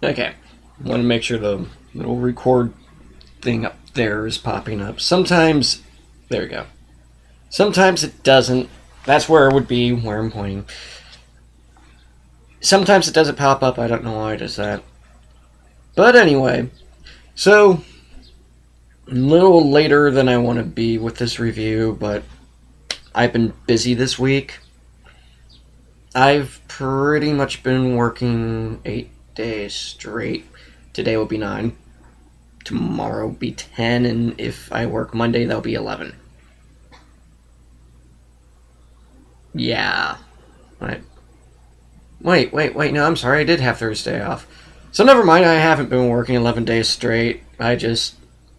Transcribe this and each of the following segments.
Okay. I want to make sure the little record thing up there is popping up. Sometimes, there we go. Sometimes it doesn't. That's where it would be, where I'm pointing. Sometimes it doesn't pop up. I don't know why it does that. But anyway, so a little later than I want to be with this review, but I've been busy this week. I've pretty much been working 8 days straight. Today will be 9. Tomorrow will be 10, and if I work Monday, that'll be 11. Yeah. Right. Wait, no, I'm sorry, I did have Thursday off. So never mind, I haven't been working 11 days straight. I just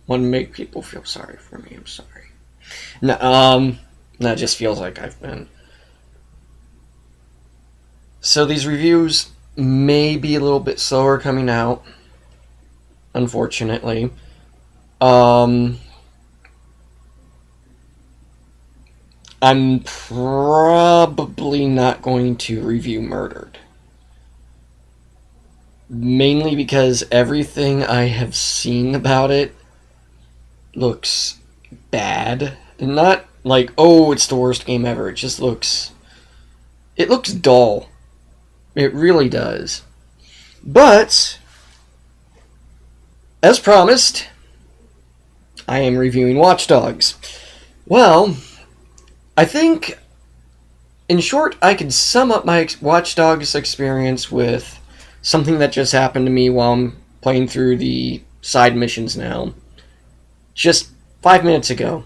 want to make people feel sorry for me. I'm sorry. No, that just feels like I've been. So these reviews may be a little bit slower coming out, unfortunately. Um, I'm probably not going to review Murdered. Mainly because everything I have seen about it looks bad. And not like, oh, it's the worst game ever. It just looks. It looks dull. It really does. But, as promised, I am reviewing Watch Dogs. Well, I think, in short, I could sum up my Watch Dogs experience with something that just happened to me while I'm playing through the side missions now. Just 5 minutes ago,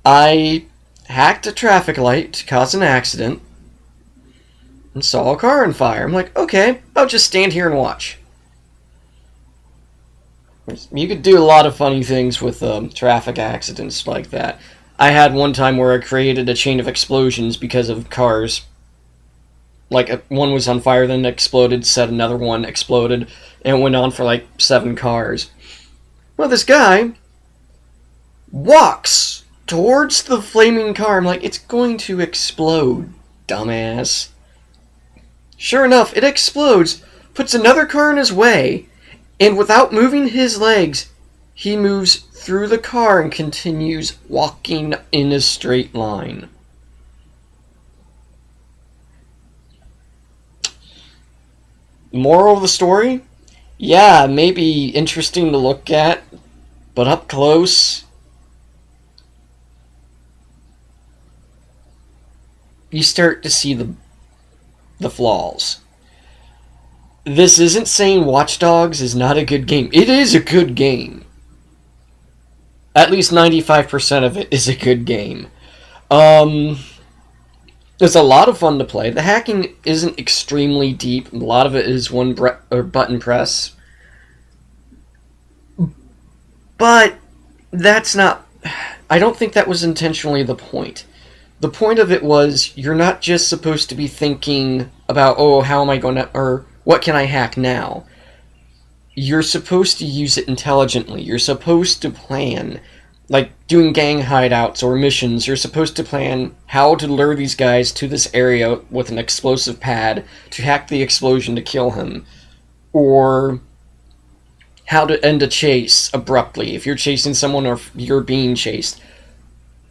I hacked a traffic light to cause an accident and saw a car on fire. I'm like, okay, I'll just stand here and watch. You could do a lot of funny things with traffic accidents like that. I had one time where I created a chain of explosions because of cars. Like, one was on fire, then exploded, said another one exploded, and it went on for like 7 cars. Well, this guy walks towards the flaming car. I'm like, it's going to explode, dumbass. Sure enough, it explodes, puts another car in his way, and without moving his legs, he moves through the car and continues walking in a straight line. Moral of the story? Yeah, maybe interesting to look at, but up close, you start to see the flaws. This isn't saying Watch Dogs is not a good game. It is a good game. At least 95% of it is a good game. It's a lot of fun to play. The hacking isn't extremely deep. A lot of it is one button press. But that's not... I don't think that was intentionally the point. The point of it was you're not just supposed to be thinking about, oh, how am I going to... or what can I hack now? You're supposed to use it intelligently. You're supposed to plan, like doing gang hideouts or missions. You're supposed to plan how to lure these guys to this area with an explosive pad to hack the explosion to kill him. Or how to end a chase abruptly. If you're chasing someone or if you're being chased,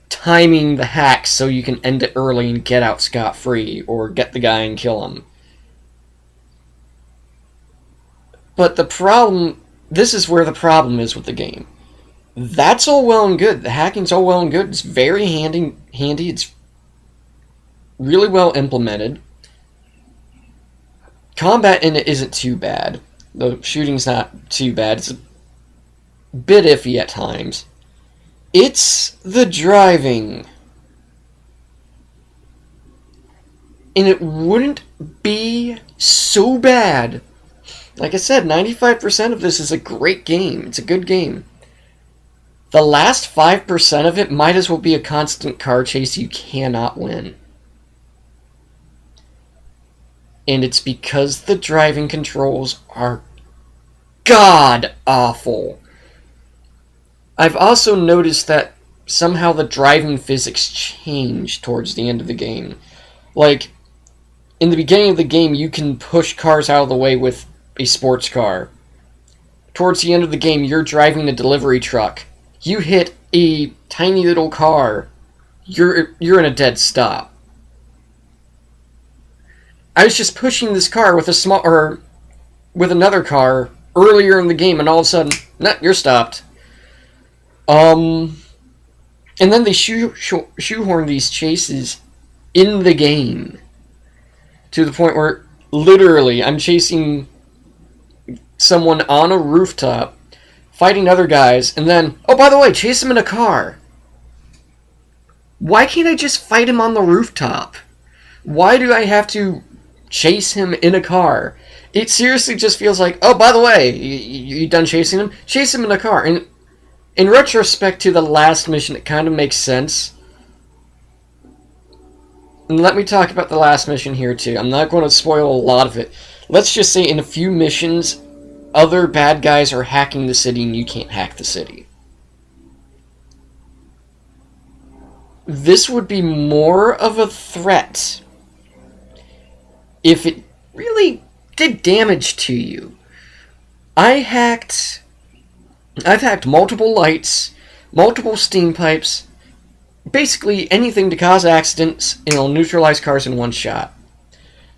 timing the hack so you can end it early and get out scot-free, or get the guy and kill him. But the problem, this is where the problem is with the game. That's all well and good. The hacking's all well and good. It's very handy. It's really well implemented. Combat in it isn't too bad. The shooting's not too bad. It's a bit iffy at times. It's the driving. And it wouldn't be so bad. Like I said, 95% of this is a great game. It's a good game. The last 5% of it might as well be a constant car chase you cannot win. And it's because the driving controls are god-awful. I've also noticed that somehow the driving physics change towards the end of the game. Like, in the beginning of the game, you can push cars out of the way with a sports car. Towards the end of the game, you're driving a delivery truck. You hit a tiny little car. You're in a dead stop. I was just pushing this car with with another car earlier in the game, and all of a sudden, nah, you're stopped. And then they shoehorn these chases in the game to the point where literally I'm chasing someone on a rooftop, fighting other guys, and then, oh, by the way, chase him in a car. Why can't I just fight him on the rooftop? Why do I have to chase him in a car? It seriously just feels like, oh, by the way, you done chasing him? Chase him in a car. And in retrospect to the last mission, it kind of makes sense. And let me talk about the last mission here, too. I'm not going to spoil a lot of it. Let's just say in a few missions, other bad guys are hacking the city and you can't hack the city. This would be more of a threat if it really did damage to you. I've hacked multiple lights, multiple steam pipes, basically anything to cause accidents, and it'll neutralize cars in one shot.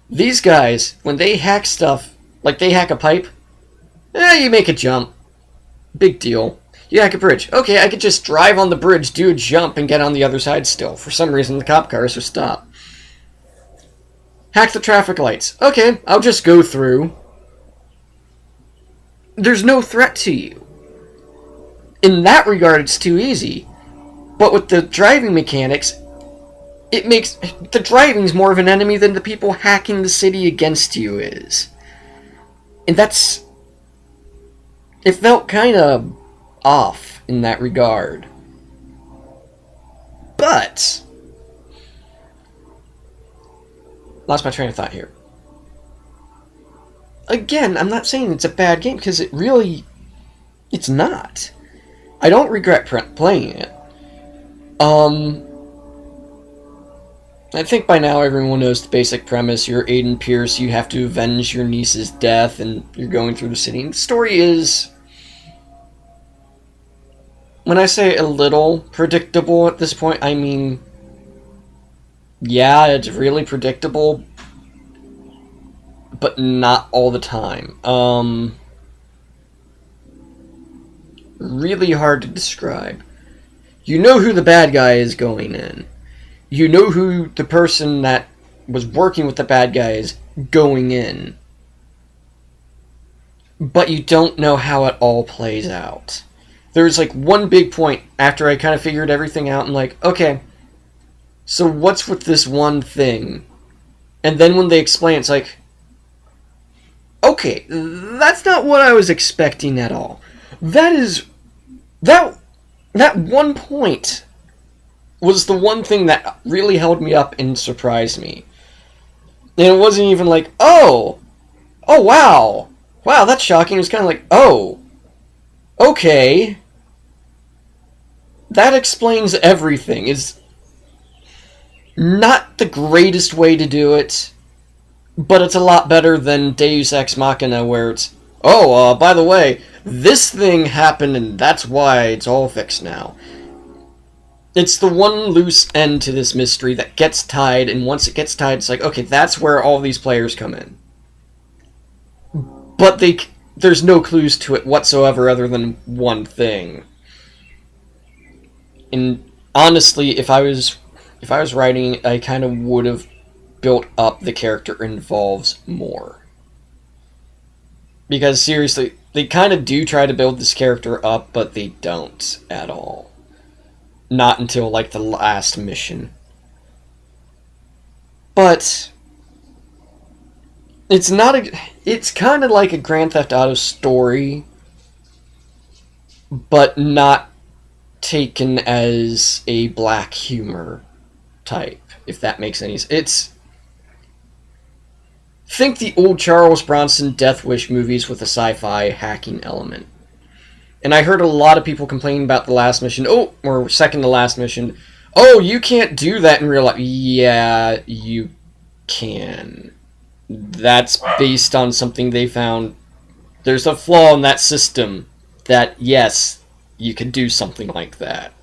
These guys, when they hack stuff, like they hack a pipe, you make a jump. Big deal. You hack a bridge. Okay, I could just drive on the bridge, do a jump, and get on the other side still. For some reason, the cop cars are stopped. Hack the traffic lights. Okay, I'll just go through. There's no threat to you. In that regard, it's too easy. But with the driving mechanics, it makes the driving's more of an enemy than the people hacking the city against you is. And that's... It felt kind of off in that regard. But... Lost my train of thought here. Again, I'm not saying it's a bad game, because it really... It's not. I don't regret playing it. I think by now everyone knows the basic premise. You're Aiden Pierce, you have to avenge your niece's death, and you're going through the city. And the story is... When I say a little predictable at this point, I mean... Yeah, it's really predictable, but not all the time. Really hard to describe. You know who the bad guy is going in. You know who the person that was working with the bad guy is going in. But you don't know how it all plays out. There's like one big point after I kind of figured everything out and like, okay, so what's with this one thing? And then when they explain, it's like, okay, that's not what I was expecting at all. That one point was the one thing that really held me up and surprised me. And it wasn't even like, oh wow, that's shocking. It was kind of like, oh, okay, that explains everything. Is not the greatest way to do it, but it's a lot better than Deus Ex Machina, where it's, oh, by the way, this thing happened and that's why it's all fixed now. It's the one loose end to this mystery that gets tied, and once it gets tied, it's like, okay, that's where all these players come in. But there's no clues to it whatsoever other than one thing. And honestly, if I was writing, I kind of would have built up the character involves more. Because seriously, they kind of do try to build this character up, but they don't at all. Not until, like, the last mission. But it's kind of like a Grand Theft Auto story, but not taken as a black humor type, if that makes any sense. Think the old Charles Bronson Death Wish movies with a sci-fi hacking element. And I heard a lot of people complaining about the last mission, second to last mission, oh, you can't do that in real life. Yeah, you can. That's based on something they found. There's a flaw in that system that, yes, you could do something like that.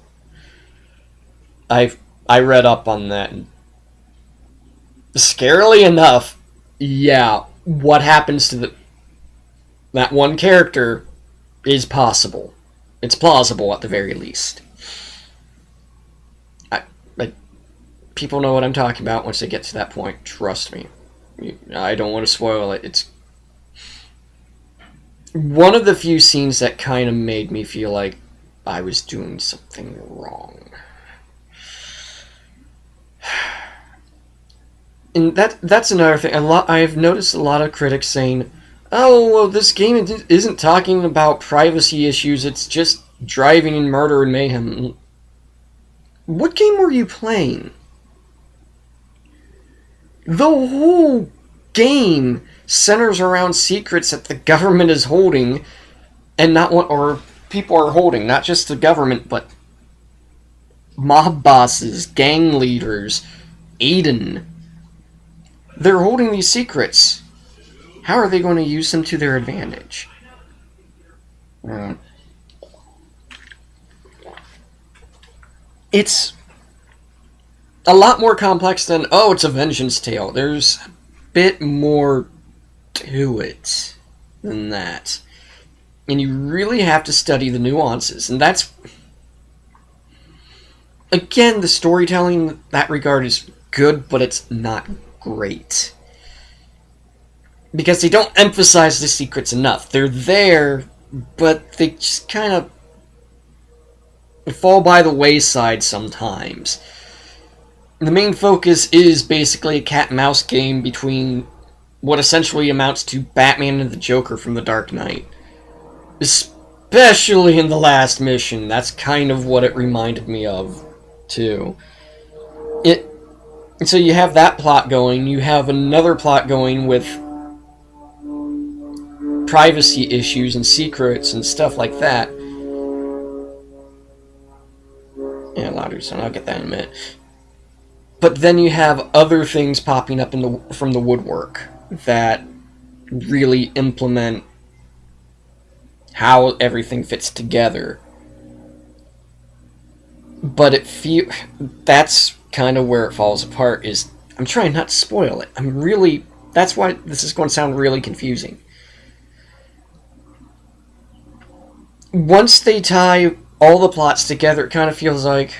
I read up on that, and scarily enough, yeah, what happens to that one character is possible. It's plausible at the very least. I people know what I'm talking about once they get to that point. Trust me. I don't want to spoil it. It's one of the few scenes that kind of made me feel like I was doing something wrong. And that's another thing. I've noticed a lot of critics saying, "Oh, well, this game isn't talking about privacy issues. It's just driving and murder and mayhem." What game were you playing? The whole game centers around secrets that the government is holding, and not what or people are holding. Not just the government, but mob bosses, gang leaders, Aiden. They're holding these secrets. How are they going to use them to their advantage? It's a lot more complex than, oh, it's a vengeance tale. There's a bit more to it than that. And you really have to study the nuances. And that's, again, the storytelling in that regard is good, but it's not great. Because they don't emphasize the secrets enough. They're there, but they just kind of fall by the wayside sometimes. The main focus is basically a cat-and-mouse game between what essentially amounts to Batman and the Joker from The Dark Knight. Especially in the last mission. That's kind of what it reminded me of, too. So you have that plot going. You have another plot going with privacy issues and secrets and stuff like that. Yeah, louder, son. I'll get that in a minute. But then you have other things popping up from the woodwork that really implement how everything fits together. But that's kind of where it falls apart. Is I'm trying not to spoil it. That's why this is going to sound really confusing. Once they tie all the plots together, it kind of feels like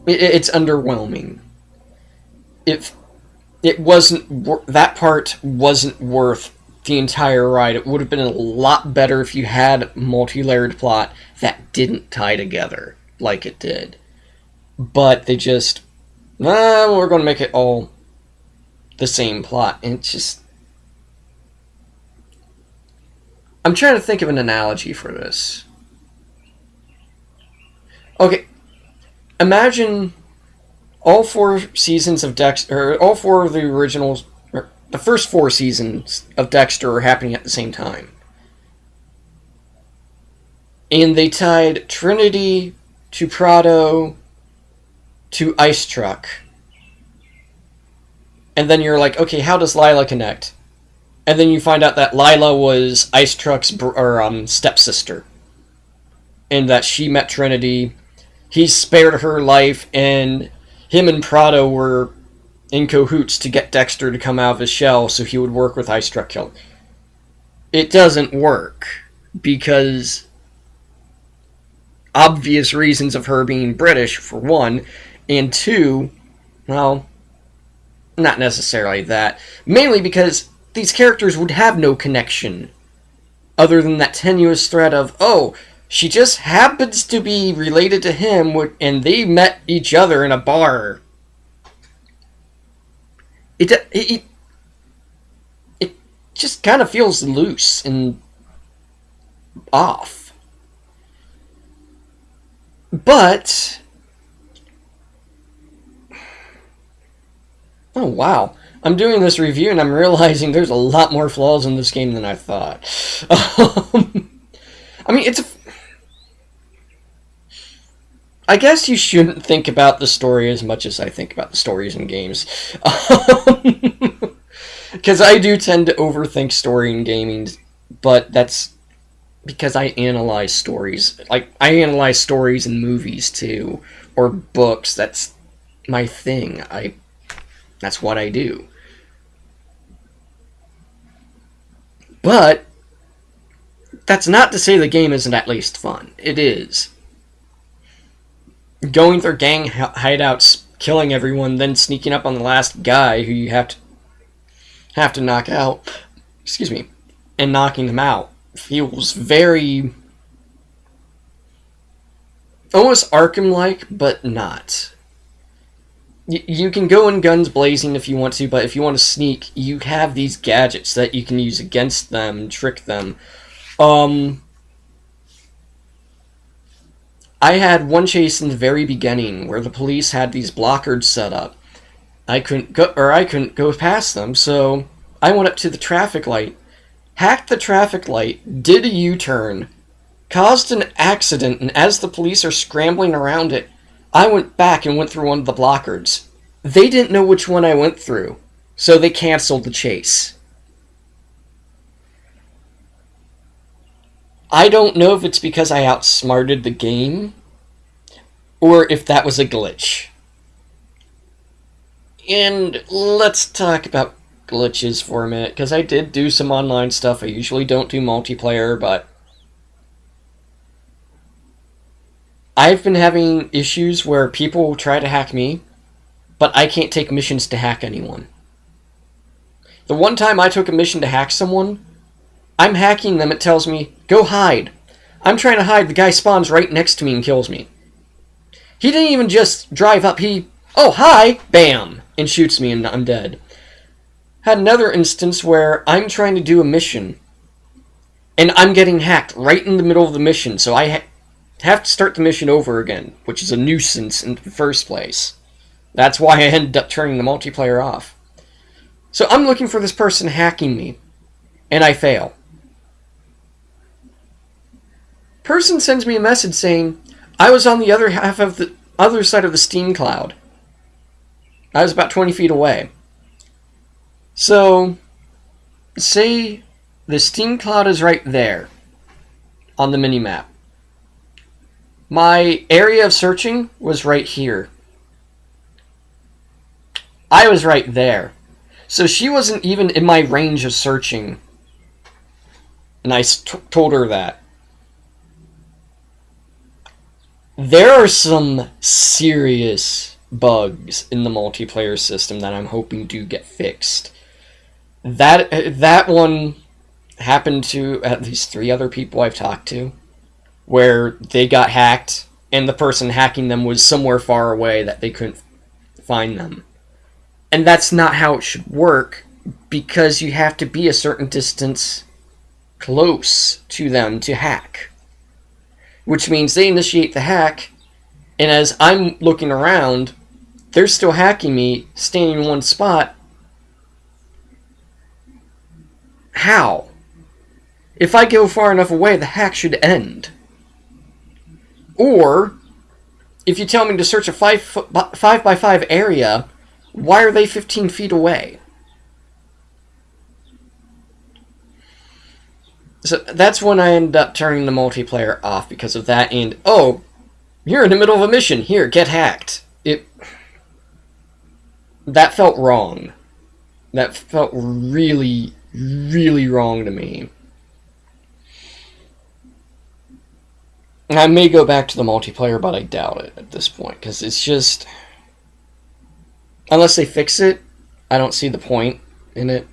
it's underwhelming. If it wasn't, that part wasn't worth the entire ride. It would have been a lot better if you had multi-layered plot that didn't tie together like it did. But they just, we're going to make it all the same plot. And it's just, I'm trying to think of an analogy for this. Okay, imagine all 4 seasons of Dexter, or all 4 of the originals, or the first 4 seasons of Dexter are happening at the same time. And they tied Trinity to Prado to Ice Truck. And then you're like, okay, how does Lila connect? And then you find out that Lila was Ice Truck's stepsister. And that she met Trinity. He spared her life, and him and Prado were in cahoots to get Dexter to come out of his shell so he would work with Ice Truck Killer. It doesn't work, because obvious reasons of her being British, for one, and 2, well, not necessarily that. Mainly because these characters would have no connection other than that tenuous thread of, oh, she just happens to be related to him, and they met each other in a bar. It just kind of feels loose and off. But, oh wow, I'm doing this review and I'm realizing there's a lot more flaws in this game than I thought. I mean, I guess you shouldn't think about the story as much as I think about the stories in games. Because I do tend to overthink story in gaming, but that's because I analyze stories. Like, I analyze stories in movies too, or books. That's my thing. That's what I do. But that's not to say the game isn't at least fun. It is. Going through gang hideouts, killing everyone, then sneaking up on the last guy who you have to knock out. Excuse me, and knocking them out feels very almost Arkham-like, but not. You can go in guns blazing if you want to, but if you want to sneak, you have these gadgets that you can use against them and trick them. Um, I had one chase in the very beginning where the police had these blockers set up. I couldn't go past them, so I went up to the traffic light, hacked the traffic light, did a U-turn, caused an accident, and as the police are scrambling around it, I went back and went through one of the blockers. They didn't know which one I went through, so they canceled the chase. I don't know if it's because I outsmarted the game, or if that was a glitch. And let's talk about glitches for a minute, because I did do some online stuff. I usually don't do multiplayer, but I've been having issues where people try to hack me, but I can't take missions to hack anyone. The one time I took a mission to hack someone, I'm hacking them, it tells me, go hide. I'm trying to hide, the guy spawns right next to me and kills me. He didn't even just drive up, oh, hi, bam, and shoots me and I'm dead. Had another instance where I'm trying to do a mission, and I'm getting hacked right in the middle of the mission, so I have to start the mission over again, which is a nuisance in the first place. That's why I ended up turning the multiplayer off. So I'm looking for this person hacking me, and I fail. Person sends me a message saying, I was on the other side of the Steam cloud. I was about 20 feet away. So, say the Steam cloud is right there on the minimap. My area of searching was right here. I was right there. So she wasn't even in my range of searching. And I told her that. There are some serious bugs in the multiplayer system that I'm hoping do get fixed. That one happened to at least 3 other people I've talked to, where they got hacked and the person hacking them was somewhere far away that they couldn't find them. And that's not how it should work, because you have to be a certain distance close to them to hack. Which means they initiate the hack, and as I'm looking around, they're still hacking me, standing in one spot. How? If I go far enough away, the hack should end. Or, if you tell me to search a 5x5 area, why are they 15 feet away? So that's when I ended up turning the multiplayer off because of that, and, oh, you're in the middle of a mission, here, get hacked. That felt wrong. That felt really, really wrong to me. And I may go back to the multiplayer, but I doubt it at this point, because it's just, unless they fix it, I don't see the point in it.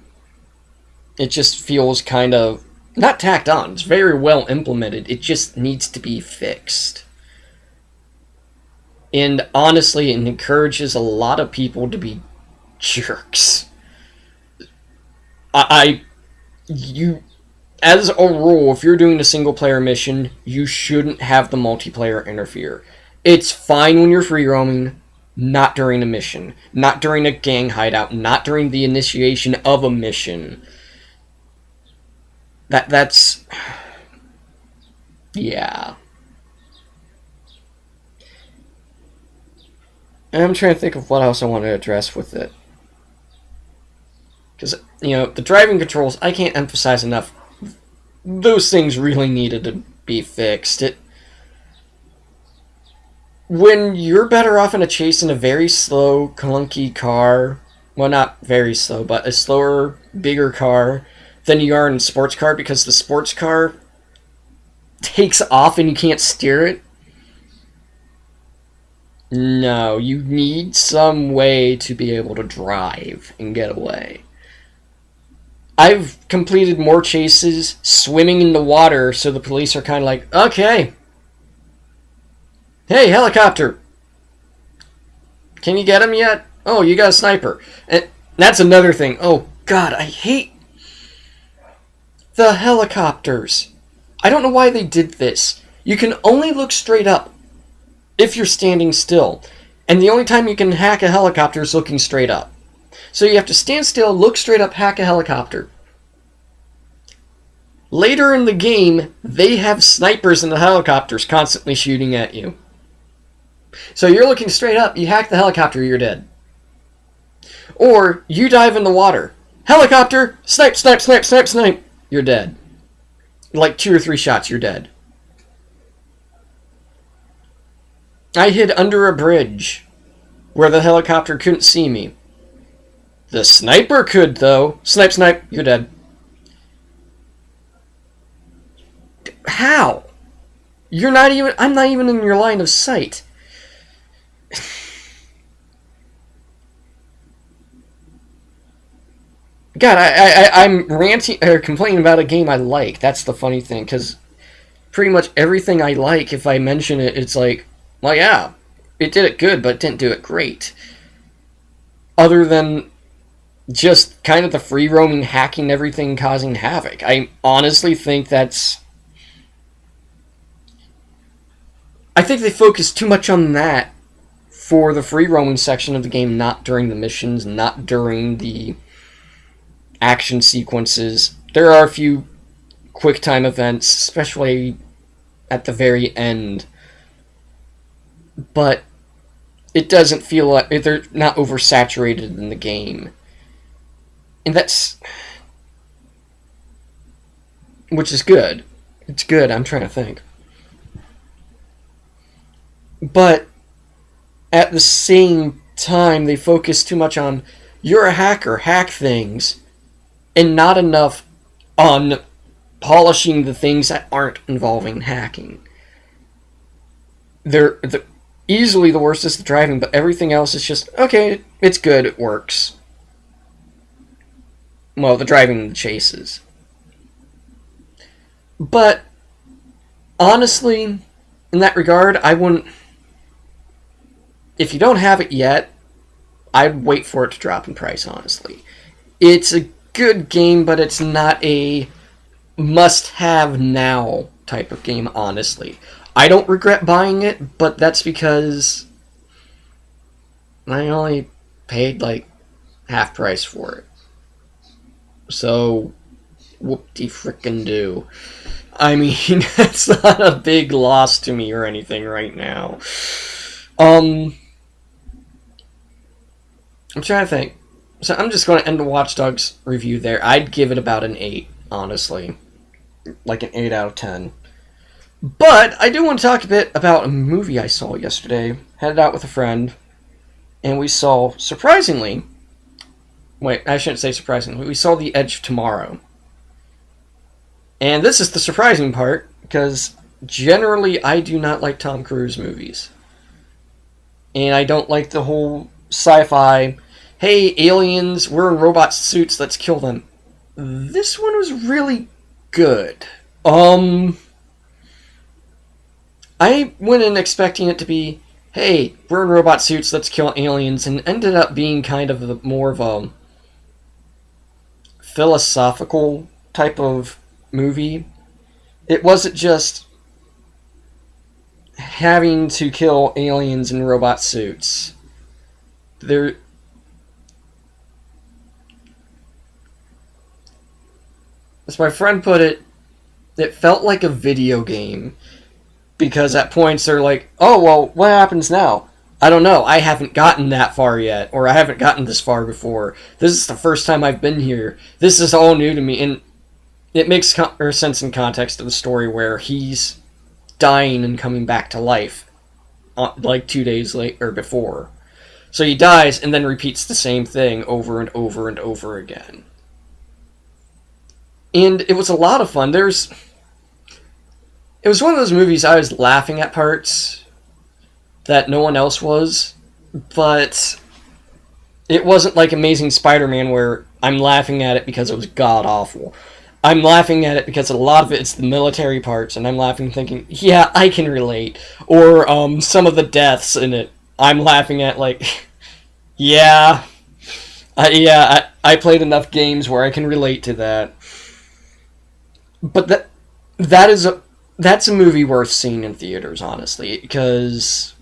It just feels kind of, not tacked on, it's very well implemented, it just needs to be fixed. And honestly, it encourages a lot of people to be jerks. You, as a rule, if you're doing a single player mission, you shouldn't have the multiplayer interfere. It's fine when you're free roaming, not during a mission, not during a gang hideout, not during the initiation of a mission. That's... yeah. I'm trying to think of what else I want to address with it. Because, the driving controls, I can't emphasize enough. Those things really needed to be fixed. When you're better off in a chase in a very slow, clunky car, well, not very slow, but a slower, bigger car than you are in a sports car, because the sports car takes off and you can't steer it. No, you need some way to be able to drive and get away. I've completed more chases swimming in the water, so the police are kind of like, okay, hey, helicopter, can you get him yet? Oh, you got a sniper. And that's another thing. Oh, God, I hate the helicopters. I don't know why they did this. You can only look straight up if you're standing still. And the only time you can hack a helicopter is looking straight up. So you have to stand still, look straight up, hack a helicopter. Later in the game, they have snipers in the helicopters constantly shooting at you. So you're looking straight up, you hack the helicopter, you're dead. Or you dive in the water. Helicopter! Snipe, snipe, snipe, snipe, snipe! You're dead. Like 2 or 3 shots, you're dead. I hid under a bridge where the helicopter couldn't see me. The sniper could, though. Snipe, snipe, you're dead. How? I'm not even in your line of sight. God, I'm ranting or complaining about a game I like. That's the funny thing, because pretty much everything I like, if I mention it, it's like, well, yeah, it did it good, but it didn't do it great. Other than just kind of the free roaming, hacking everything, causing havoc. I honestly think I think they focus too much on that for the free roaming section of the game, not during the missions, not during the action sequences. There are a few quick time events, especially at the very end, but it doesn't feel like they're not oversaturated in the game. And which is good. It's good, I'm trying to think. But at the same time, they focus too much on, you're a hacker, hack things, and not enough on polishing the things that aren't involving hacking. Easily the worst is the driving, but everything else is just, okay, it's good, it works. Well, the driving and the chases. But, honestly, in that regard, I wouldn't... If you don't have it yet, I'd wait for it to drop in price, honestly. It's a good game, but it's not a must-have now type of game, honestly. I don't regret buying it, but that's because I only paid like half price for it. So, whoop-de-frickin-do. I mean, it's not a big loss to me or anything right now. I'm trying to think. So I'm just going to end the Watch Dogs review there. I'd give it about an 8, honestly. Like an 8 out of 10. But I do want to talk a bit about a movie I saw yesterday. Headed out with a friend. And we saw, surprisingly... Wait, I shouldn't say surprisingly. We saw The Edge of Tomorrow. And this is the surprising part, because generally I do not like Tom Cruise movies. And I don't like the whole sci-fi, hey, aliens, we're in robot suits, let's kill them. This one was really good. I went in expecting it to be, hey, we're in robot suits, let's kill aliens, and ended up being kind of more of a philosophical type of movie. It wasn't just having to kill aliens in robot suits. As my friend put it, it felt like a video game. Because at points they're like, oh, well, what happens now? I don't know. I haven't gotten that far yet, or I haven't gotten this far before. This is the first time I've been here. This is all new to me, and it makes sense in context of the story where he's dying and coming back to life, like 2 days later or before. So he dies and then repeats the same thing over and over and over again. And it was a lot of fun. It was one of those movies I was laughing at parts that no one else was, but it wasn't like Amazing Spider-Man where I'm laughing at it because it was god-awful. I'm laughing at it because a lot of it's the military parts, and I'm laughing thinking, yeah, I can relate. Or some of the deaths in it, I'm laughing at like, yeah, I played enough games where I can relate to that. But that's a movie worth seeing in theaters, honestly, because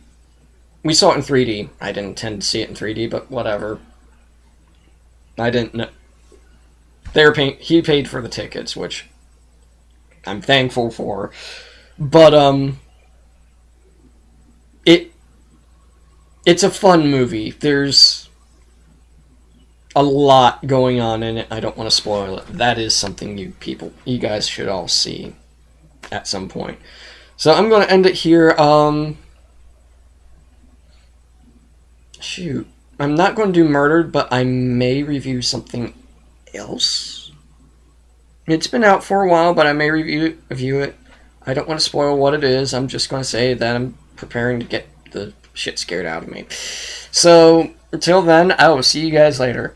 we saw it in 3D. I didn't intend to see it in 3D, but whatever. I didn't know. He paid for the tickets, which I'm thankful for. But it's a fun movie. There's a lot going on in it. I don't want to spoil it. That is something you guys should all see at some point. So I'm going to end it here. Shoot. I'm not going to do Murdered, but I may review something else. It's been out for a while, but I may review it. I don't want to spoil what it is. I'm just going to say that I'm preparing to get the shit scared out of me. So, until then, I will see you guys later.